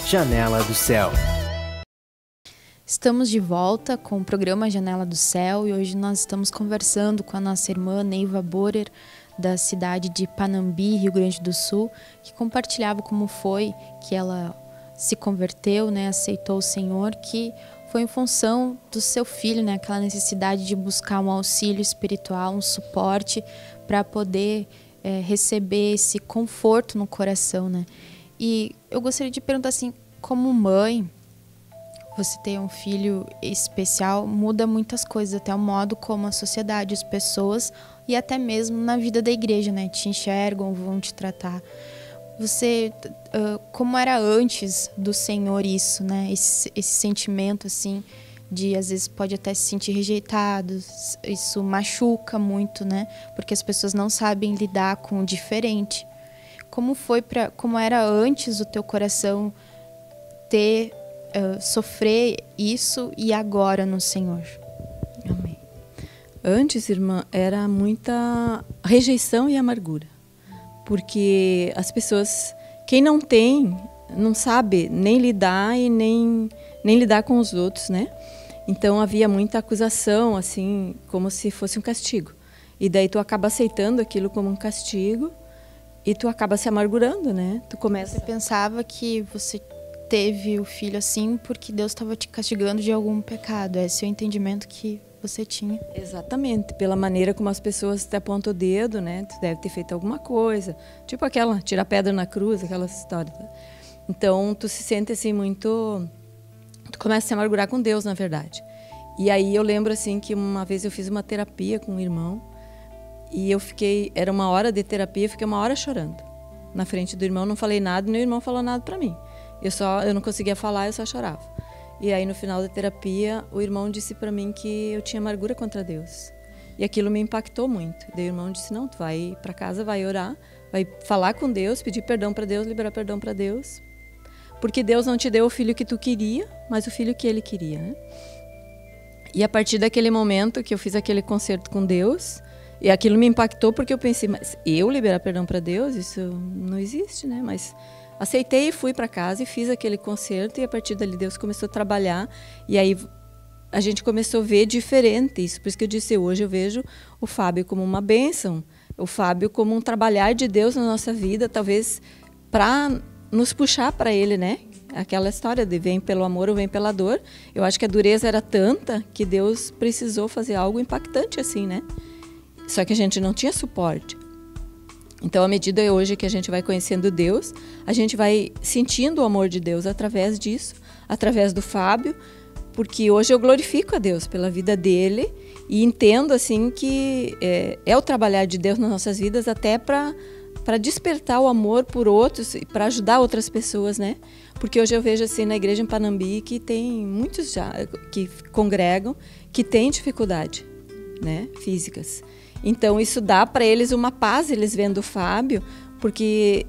Janela do Céu. Estamos de volta com o programa Janela do Céu e hoje nós estamos conversando com a nossa irmã Neiva Borer, da cidade de Panambi, Rio Grande do Sul, que compartilhava como foi que ela se converteu, né, aceitou o Senhor, que foi em função do seu filho, né, aquela necessidade de buscar um auxílio espiritual, um suporte para poder receber esse conforto no coração, né? E eu gostaria de perguntar assim, como mãe, você ter um filho especial muda muitas coisas, até o modo como a sociedade, as pessoas e até mesmo na vida da igreja, né, te enxergam, vão te tratar. Você, como era antes do Senhor isso, né, esse sentimento assim de às vezes pode até se sentir rejeitado, isso machuca muito, né, porque as pessoas não sabem lidar com o diferente. Como era antes o teu coração ter sofrer isso e agora no Senhor? Amém. Antes, irmã, era muita rejeição e amargura, porque as pessoas, quem não tem, não sabe nem lidar e nem lidar com os outros, né? Então havia muita acusação, assim, como se fosse um castigo. E daí tu acaba aceitando aquilo como um castigo e tu acaba se amargurando, né? Você pensava que você teve o filho assim porque Deus estava te castigando de algum pecado. Esse é o entendimento que você tinha. Exatamente, pela maneira como as pessoas te apontam o dedo, né? Tu deve ter feito alguma coisa, tipo aquela tirar pedra na cruz, aquela história. Então tu se sente assim muito, tu começa a se amargurar com Deus, na verdade. E aí eu lembro assim que uma vez eu fiz uma terapia com um irmão e era 1 hora de terapia, eu fiquei 1 hora chorando na frente do irmão, não falei nada, nem o irmão falou nada para mim. Eu não conseguia falar, eu só chorava. E aí no final da terapia, o irmão disse para mim que eu tinha amargura contra Deus. E aquilo me impactou muito. Daí o irmão disse: "Não, tu vai para casa, vai orar, vai falar com Deus, pedir perdão para Deus, liberar perdão para Deus, porque Deus não te deu o filho que tu queria, mas o filho que Ele queria", né? E a partir daquele momento que eu fiz aquele concerto com Deus, e aquilo me impactou porque eu pensei: mas eu liberar perdão para Deus, isso não existe, né? Mas aceitei e fui para casa e fiz aquele concerto, e a partir dali Deus começou a trabalhar, e aí a gente começou a ver diferente isso. Por isso que eu disse, hoje eu vejo o Fábio como uma bênção, o Fábio como um trabalhar de Deus na nossa vida, talvez para nos puxar para Ele, né? Aquela história de vem pelo amor ou vem pela dor. Eu acho que a dureza era tanta que Deus precisou fazer algo impactante assim, né? Só que a gente não tinha suporte. Então, à medida hoje que a gente vai conhecendo Deus, a gente vai sentindo o amor de Deus através disso, através do Fábio, porque hoje eu glorifico a Deus pela vida dele e entendo assim que é o trabalhar de Deus nas nossas vidas até para despertar o amor por outros e para ajudar outras pessoas, né? Porque hoje eu vejo assim na igreja em Panambi que tem muitos já que congregam que têm dificuldade, né, físicas. Então isso dá para eles uma paz, eles vendo o Fábio, porque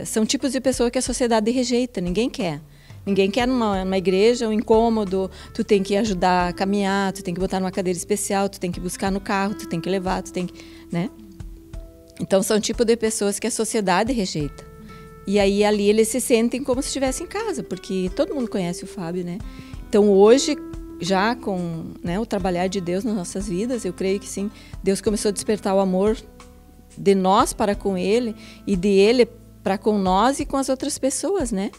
são tipos de pessoa que a sociedade rejeita, ninguém quer. Ninguém quer numa igreja um incômodo, tu tem que ajudar a caminhar, tu tem que botar numa cadeira especial, tu tem que buscar no carro, tu tem que levar, tu tem que, né? Então são tipo de pessoas que a sociedade rejeita. E aí ali eles se sentem como se estivessem em casa, porque todo mundo conhece o Fábio, né? Então hoje, já com, né, o trabalhar de Deus nas nossas vidas, eu creio que sim, Deus começou a despertar o amor de nós para com Ele e de Ele para com nós e com as outras pessoas, né?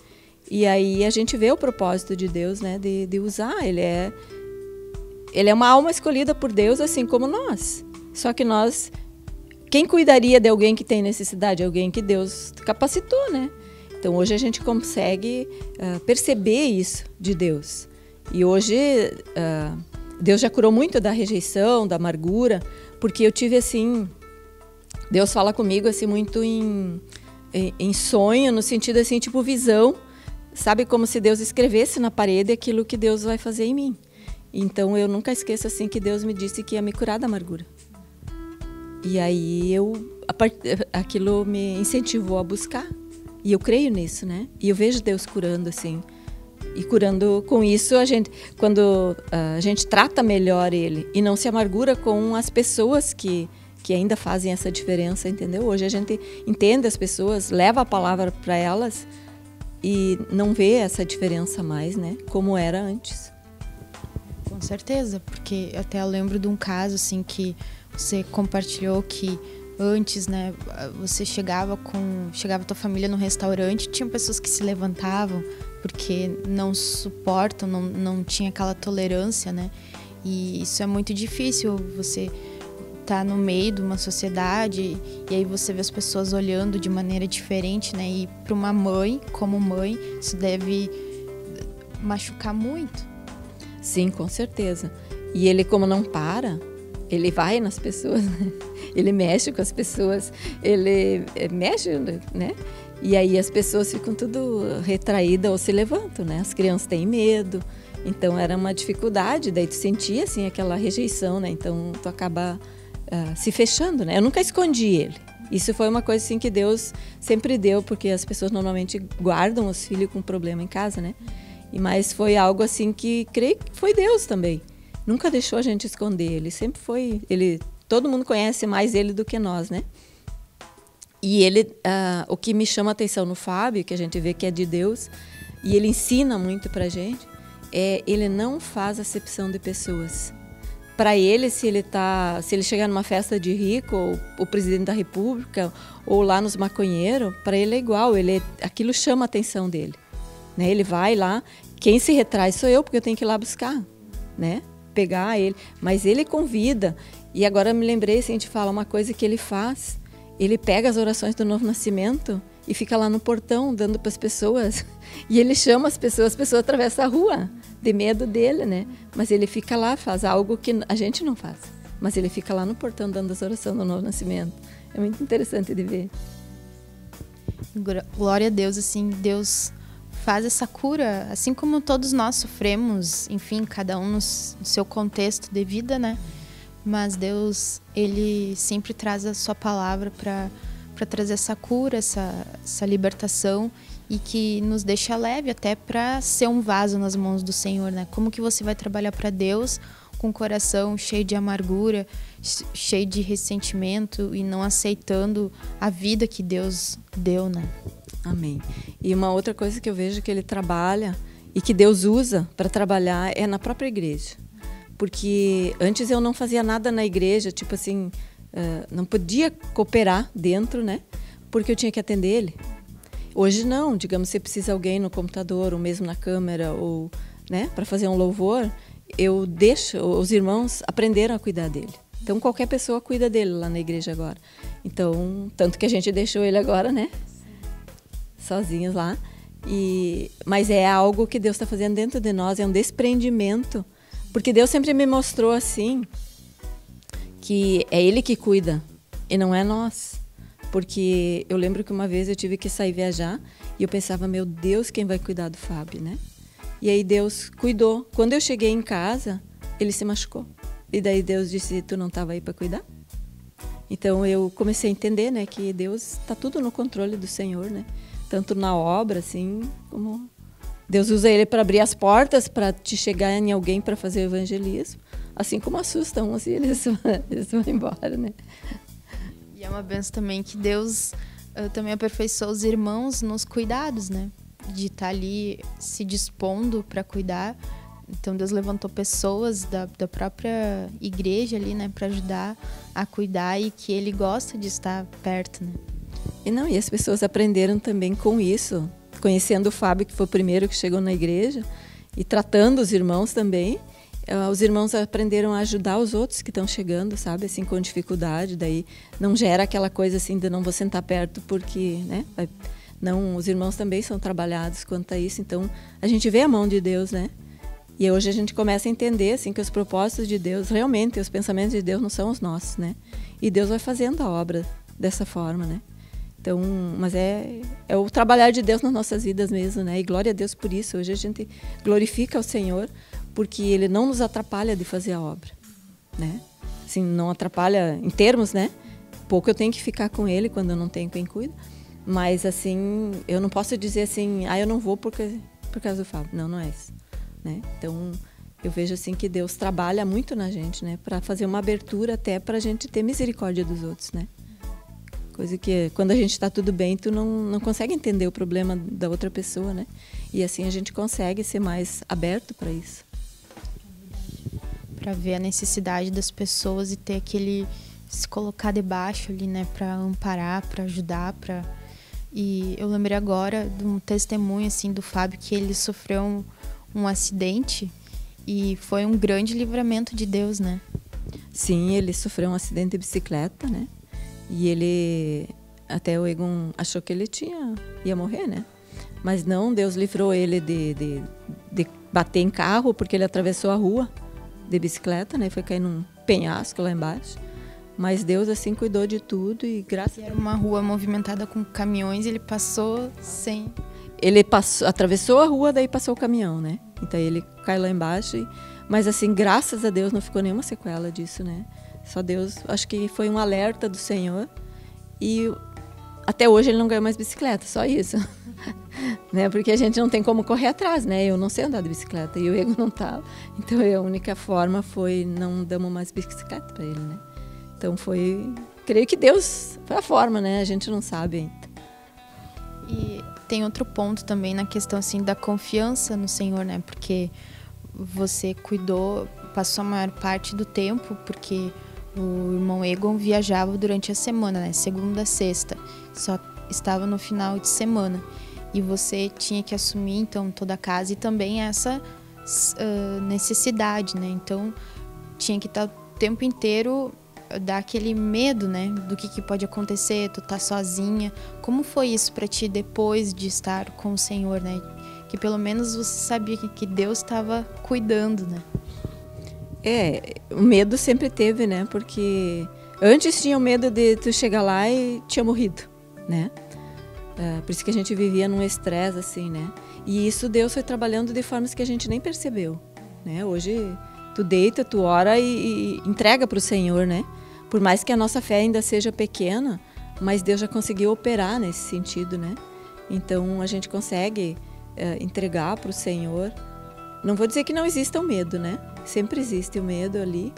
E aí a gente vê o propósito de Deus, né, de usar. Ele é uma alma escolhida por Deus, assim como nós. Só que nós, quem cuidaria de alguém que tem necessidade? Alguém que Deus capacitou, né? Então hoje a gente consegue perceber isso de Deus. E hoje Deus já curou muito da rejeição, da amargura, porque eu tive assim, Deus fala comigo assim muito em sonho, no sentido assim, tipo visão, sabe, como se Deus escrevesse na parede aquilo que Deus vai fazer em mim. Então eu nunca esqueço assim que Deus me disse que ia me curar da amargura. E aí aquilo me incentivou a buscar. E eu creio nisso, né? E eu vejo Deus curando assim. E curando com isso, quando a gente trata melhor Ele e não se amargura com as pessoas que ainda fazem essa diferença, entendeu? Hoje a gente entende as pessoas, leva a palavra para elas e não vê essa diferença mais, né? Como era antes. Com certeza, porque até eu lembro de um caso assim que você compartilhou que antes, né, você chegava tua família no restaurante, tinha pessoas que se levantavam porque não suportam, não tinha aquela tolerância, né? E isso é muito difícil, você tá no meio de uma sociedade e aí você vê as pessoas olhando de maneira diferente, né? E para uma mãe, como mãe, isso deve machucar muito. Sim, com certeza. E ele, como não para, ele vai nas pessoas, né? Ele mexe com as pessoas, ele mexe, né? E aí as pessoas ficam tudo retraídas ou se levantam, né? As crianças têm medo, então era uma dificuldade, daí tu sentia assim aquela rejeição, né? Então tu acaba se fechando, né? Eu nunca escondi ele. Isso foi uma coisa assim que Deus sempre deu, porque as pessoas normalmente guardam os filhos com problema em casa, né? Mas foi algo assim que creio que foi Deus também. Nunca deixou a gente esconder. Ele sempre foi... todo mundo conhece mais ele do que nós, né? E ele... o que me chama a atenção no Fábio, que a gente vê que é de Deus, e ele ensina muito pra gente, ele não faz acepção de pessoas. Para ele, se ele chegar numa festa de rico, ou o presidente da república, ou lá nos maconheiros, para ele é igual. Aquilo chama a atenção dele. Né? Ele vai lá, quem se retrai sou eu, porque eu tenho que ir lá buscar, né? Pegar ele, mas ele convida. E agora me lembrei, assim, a gente fala uma coisa que ele faz, ele pega as orações do Novo Nascimento e fica lá no portão dando para as pessoas, e ele chama as pessoas atravessam a rua, de medo dele, né? Mas ele fica lá, faz algo que a gente não faz, mas ele fica lá no portão dando as orações do Novo Nascimento. É muito interessante de ver. Glória a Deus, assim, Deus faz essa cura, assim como todos nós sofremos, enfim, cada um no seu contexto de vida, né? Mas Deus, Ele sempre traz a sua palavra para trazer essa cura, essa libertação, e que nos deixa leve até para ser um vaso nas mãos do Senhor, né? Como que você vai trabalhar para Deus com o coração cheio de amargura, cheio de ressentimento e não aceitando a vida que Deus deu, né? Amém. E uma outra coisa que eu vejo que ele trabalha e que Deus usa para trabalhar é na própria igreja. Porque antes eu não fazia nada na igreja, tipo assim, não podia cooperar dentro, né? Porque eu tinha que atender ele. Hoje não, digamos, se precisa alguém no computador ou mesmo na câmera ou, né, para fazer um louvor, eu deixo, os irmãos aprenderam a cuidar dele. Então qualquer pessoa cuida dele lá na igreja agora. Então, tanto que a gente deixou ele agora, né? Sozinhos lá. Mas é algo que Deus está fazendo dentro de nós, é um desprendimento. Porque Deus sempre me mostrou assim, que é Ele que cuida e não é nós. Porque eu lembro que uma vez eu tive que sair viajar e eu pensava, meu Deus, quem vai cuidar do Fábio, né? E aí Deus cuidou. Quando eu cheguei em casa, ele se machucou. E daí Deus disse, tu não estava aí para cuidar? Então eu comecei a entender, né, que Deus está tudo no controle do Senhor, né? Tanto na obra, assim, como Deus usa ele para abrir as portas, para te chegar em alguém para fazer o evangelismo. Assim como assustam uns e eles vão embora, né? E é uma benção também que Deus também aperfeiçoou os irmãos nos cuidados, né? De estar ali se dispondo para cuidar. Então Deus levantou pessoas da própria igreja ali, né, para ajudar a cuidar, e que Ele gosta de estar perto, né? E as pessoas aprenderam também com isso, conhecendo o Fábio, que foi o primeiro que chegou na igreja, e tratando os irmãos também. Os irmãos aprenderam a ajudar os outros que estão chegando, sabe, assim, com dificuldade. Daí não gera aquela coisa assim de não vou sentar perto porque, né? Não, os irmãos também são trabalhados quanto a isso. Então a gente vê a mão de Deus, né? E hoje a gente começa a entender assim que os propósitos de Deus, realmente, os pensamentos de Deus não são os nossos, né? E Deus vai fazendo a obra dessa forma, né? Então, mas é o trabalhar de Deus nas nossas vidas mesmo, né? E glória a Deus por isso. Hoje a gente glorifica o Senhor porque Ele não nos atrapalha de fazer a obra, né? Assim, não atrapalha em termos, né? Pouco eu tenho que ficar com Ele quando eu não tenho quem cuida. Mas, assim, eu não posso dizer assim, eu não vou por causa do Fábio. Não é isso, né? Então, eu vejo assim que Deus trabalha muito na gente, né? Para fazer uma abertura até para a gente ter misericórdia dos outros, né? Coisa que quando a gente está tudo bem, tu não consegue entender o problema da outra pessoa, né? E assim a gente consegue ser mais aberto para isso. Para ver a necessidade das pessoas e ter aquele se colocar debaixo ali, né, para amparar, para ajudar, E eu lembrei agora de um testemunho assim do Fábio, que ele sofreu um acidente e foi um grande livramento de Deus, né? Sim, ele sofreu um acidente de bicicleta, né? E ele, até o Egon achou que ele ia morrer, né? Mas não, Deus livrou ele de bater em carro, porque ele atravessou a rua de bicicleta, né? Foi cair num penhasco lá embaixo. Mas Deus, assim, cuidou de tudo e graças... Era uma rua movimentada com caminhões, ele passou sem... Ele atravessou a rua, daí passou o caminhão, né? Então ele caiu lá embaixo. Mas assim, graças a Deus, não ficou nenhuma sequela disso, né? Só Deus, acho que foi um alerta do Senhor. E até hoje ele não ganhou mais bicicleta, só isso. Né? Porque a gente não tem como correr atrás, né? Eu não sei andar de bicicleta e o Ego não estava. Então a única forma foi não damos mais bicicleta para ele, né? Então creio que Deus foi a forma, né? A gente não sabe ainda. E tem outro ponto também na questão assim da confiança no Senhor, né? Porque você passou a maior parte do tempo, porque o irmão Egon viajava durante a semana, né? Segunda a sexta, só estava no final de semana. E você tinha que assumir, então, toda a casa e também essa necessidade, né? Então, tinha que estar o tempo inteiro, dar aquele medo, né? Do que pode acontecer, tu tá sozinha. Como foi isso para ti depois de estar com o Senhor, né? Que pelo menos você sabia que Deus estava cuidando, né? O medo sempre teve, né? Porque antes tinha o medo de tu chegar lá e tinha morrido, né? Por isso que a gente vivia num estresse, assim, né? E isso Deus foi trabalhando de formas que a gente nem percebeu, né? Hoje tu deita, tu ora e entrega para o Senhor, né? Por mais que a nossa fé ainda seja pequena, mas Deus já conseguiu operar nesse sentido, né? Então a gente consegue entregar para o Senhor. Não vou dizer que não exista o medo, né? Sempre existe o medo ali,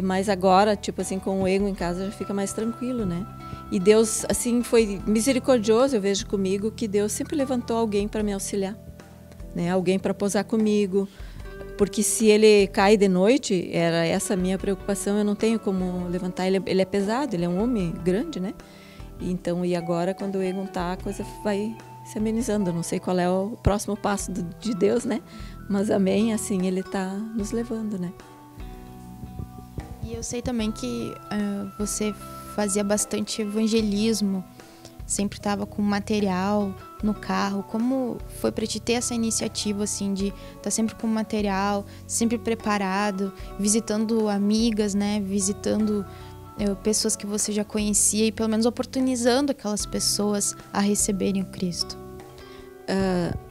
mas agora, tipo assim, com o Ego em casa já fica mais tranquilo, né? E Deus, assim, foi misericordioso, eu vejo comigo, que Deus sempre levantou alguém para me auxiliar, né? Alguém para posar comigo, porque se ele cai de noite, era essa a minha preocupação, eu não tenho como levantar, ele é pesado, ele é um homem grande, né? Então, e agora, quando o Egon tá, a coisa vai se amenizando, eu não sei qual é o próximo passo de Deus, né? Mas amém, assim, ele tá nos levando, né? E eu sei também que você fazia bastante evangelismo, sempre estava com material no carro. Como foi para ti ter essa iniciativa, assim, de estar sempre com material, sempre preparado, visitando amigas, né? Visitando pessoas que você já conhecia e pelo menos oportunizando aquelas pessoas a receberem o Cristo?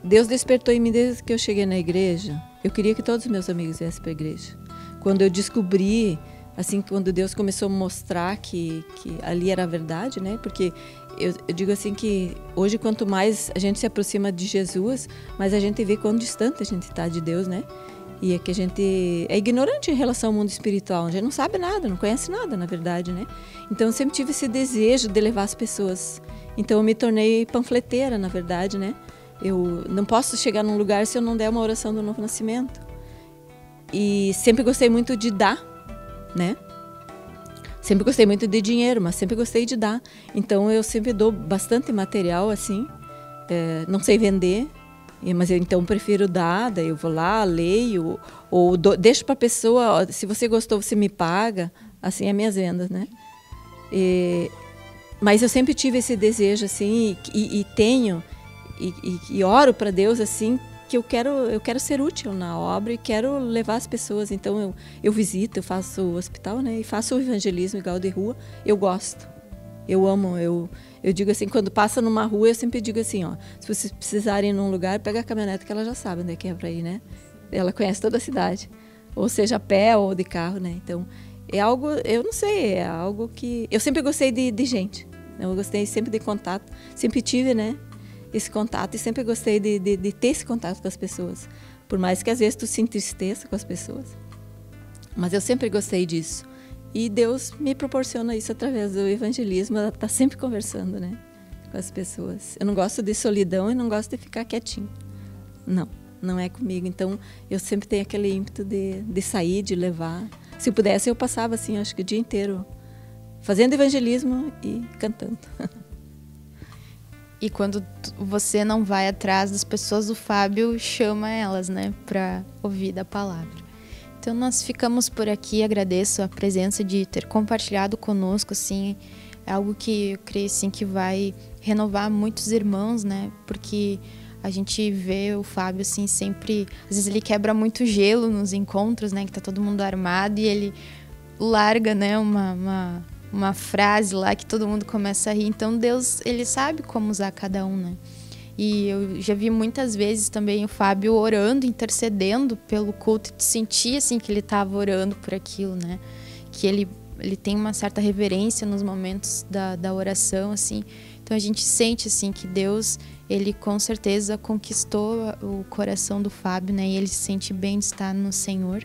Deus despertou em mim desde que eu cheguei na igreja. Eu queria que todos os meus amigos viessem para a igreja. Quando eu descobri, assim, quando Deus começou a mostrar que ali era a verdade, né? Porque eu digo assim que hoje, quanto mais a gente se aproxima de Jesus, mais a gente vê quão distante a gente está de Deus, né? E é que a gente é ignorante em relação ao mundo espiritual. A gente não sabe nada, não conhece nada, na verdade, né? Então eu sempre tive esse desejo de levar as pessoas. Então eu me tornei panfleteira, na verdade, né? Eu não posso chegar num lugar se eu não der uma oração do novo nascimento. E sempre gostei muito de dar, né? Sempre gostei muito de dinheiro, mas sempre gostei de dar. Então eu sempre dou bastante material, assim. Não sei vender, mas eu então prefiro dar. Daí eu vou lá, leio, ou deixo para a pessoa, se você gostou, você me paga. Assim, as minhas vendas, né? Mas eu sempre tive esse desejo, assim, e tenho... E oro para Deus, assim, que eu quero ser útil na obra e quero levar as pessoas. Então eu visito, eu faço o hospital, né? E faço o evangelismo igual de rua. Eu gosto, eu amo. Eu digo assim, quando passa numa rua, eu sempre digo assim, ó, se vocês precisarem ir num lugar, pega a caminhonete que ela já sabe onde é que é para ir, né? Ela conhece toda a cidade, ou seja, a pé ou de carro, né? Então é algo, eu não sei, é algo que... Eu sempre gostei de gente, né? Eu gostei sempre de contato, sempre tive, né? Esse contato e sempre gostei de ter esse contato com as pessoas, por mais que às vezes tu se entristeça com as pessoas, mas eu sempre gostei disso E Deus me proporciona isso através do evangelismo, tá sempre conversando, né, com as pessoas. Eu não gosto de solidão e não gosto de ficar quietinho. Não é comigo. Então, eu sempre tenho aquele ímpeto de sair, de levar. Se eu pudesse, eu passava, assim, acho que o dia inteiro fazendo evangelismo e cantando. E quando você não vai atrás das pessoas, o Fábio chama elas, né, para ouvir da palavra. Então, nós ficamos por aqui. Agradeço a presença de ter compartilhado conosco, assim, é algo que eu creio, assim, que vai renovar muitos irmãos, né, porque a gente vê o Fábio, assim, sempre... Às vezes ele quebra muito gelo nos encontros, né, que tá todo mundo armado, e ele larga, né, uma frase lá que todo mundo começa a rir. Então, Deus, ele sabe como usar cada um, né? E eu já vi muitas vezes também o Fábio orando, intercedendo pelo culto, e sentia, assim, que ele estava orando por aquilo, né? Que ele tem uma certa reverência nos momentos da oração, assim. Então, a gente sente, assim, que Deus, ele com certeza conquistou o coração do Fábio, né? E ele se sente bem de estar no Senhor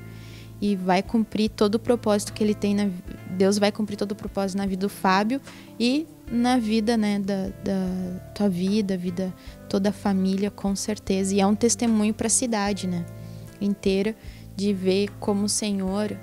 e vai cumprir todo o propósito que ele tem Deus vai cumprir todo o propósito na vida do Fábio e na vida, né, da tua vida, toda a família, com certeza. E é um testemunho para a cidade, né, inteira, de ver como o Senhor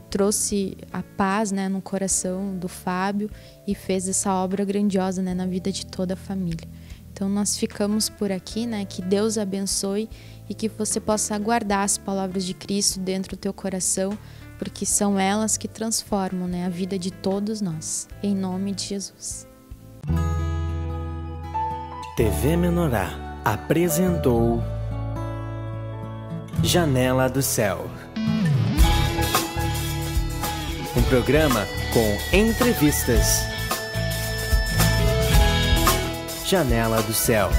trouxe a paz, né, no coração do Fábio e fez essa obra grandiosa, né, na vida de toda a família. Então, nós ficamos por aqui, né, que Deus abençoe e que você possa guardar as palavras de Cristo dentro do teu coração, porque são elas que transformam, né, a vida de todos nós. Em nome de Jesus. TV Menorá apresentou Janela do Céu. Um programa com entrevistas. Janela do Céu.